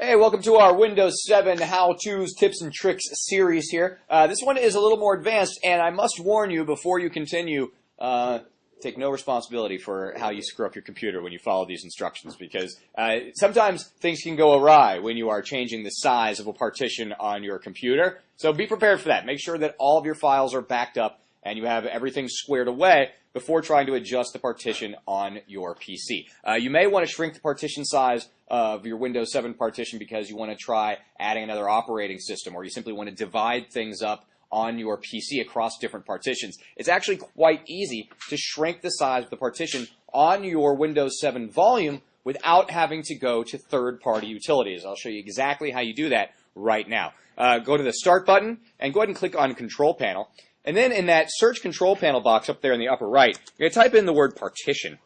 Hey, welcome to our Windows 7 how-tos, tips, and tricks series here. This one is a little more advanced, and I must warn you before you continue, take no responsibility for how you screw up your computer when you follow these instructions, because sometimes things can go awry when you are changing the size of a partition on your computer. So be prepared for that. Make sure that all of your files are backed up and you have everything squared away before trying to adjust the partition on your PC. You may want to shrink the partition size of your Windows 7 partition because you want to try adding another operating system, or you simply want to divide things up on your PC across different partitions. It's actually quite easy to shrink the size of the partition on your Windows 7 volume without having to go to third-party utilities. I'll show you exactly how you do that right now. Go to the Start button and go ahead and click on Control Panel. And then in that Search Control Panel box up there in the upper right, you're going to type in the word Partition.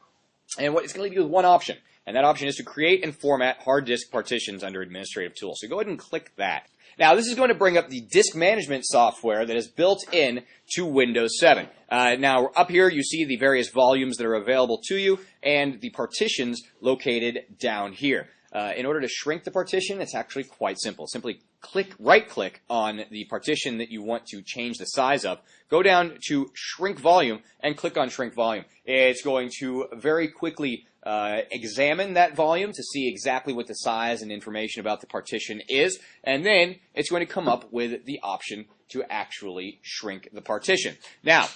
And it's going to leave you with one option. And that option is to create and format hard disk partitions under Administrative Tools. So go ahead and click that. Now, this is going to bring up the disk management software that is built in to Windows 7. Now, up here, you see the various volumes that are available to you and the partitions located down here. In order to shrink the partition, it's actually quite simple. Simply right-click on the partition that you want to change the size of. Go down to Shrink Volume and click on Shrink Volume. It's going to very quickly examine that volume to see exactly what the size and information about the partition is, and then it's going to come up with the option to actually shrink the partition. Now,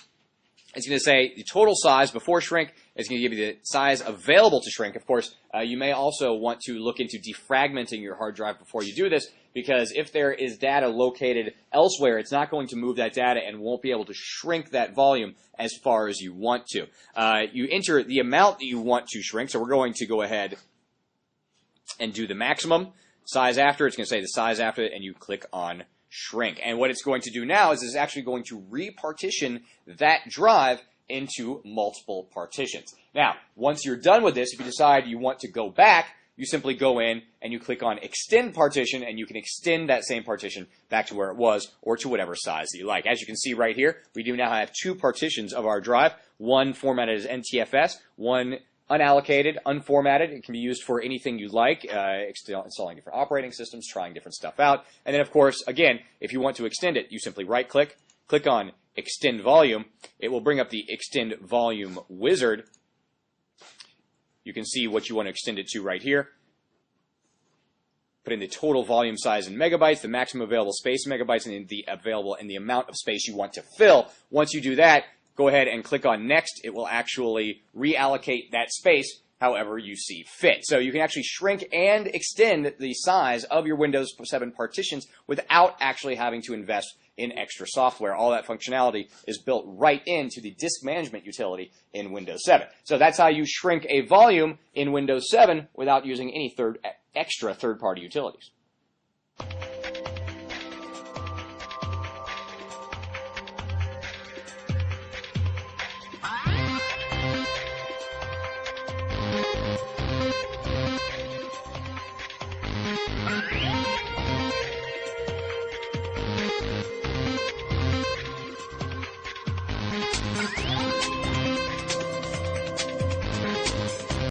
it's going to say the total size before shrink. It's going to give you the size available to shrink. Of course, you may also want to look into defragmenting your hard drive before you do this, because if there is data located elsewhere, it's not going to move that data and won't be able to shrink that volume as far as you want to. You enter the amount that you want to shrink, so we're going to go ahead and do the maximum. Size after, it's going to say the size after it, and you click on Shrink. And what it's going to do now is it's actually going to repartition that drive into multiple partitions. Now, once you're done with this, if you decide you want to go back, you simply go in and you click on Extend Partition, and you can extend that same partition back to where it was or to whatever size that you like. As you can see right here, we do now have two partitions of our drive, one formatted as NTFS, one unallocated, unformatted. It can be used for anything you like, installing different operating systems, trying different stuff out. And then, of course, again, if you want to extend it, you simply right-click, click on Extend Volume. It will bring up the Extend Volume wizard. You can see what you want to extend it to right here. Put in the total volume size in megabytes, the maximum available space in megabytes, and the amount of space you want to fill. Once you do that, go ahead and click on Next. It will actually reallocate that space however you see fit. So you can actually shrink and extend the size of your Windows 7 partitions without actually having to invest in extra software. All that functionality is built right into the disk management utility in Windows 7. So that's how you shrink a volume in Windows 7 without using any extra third-party utilities.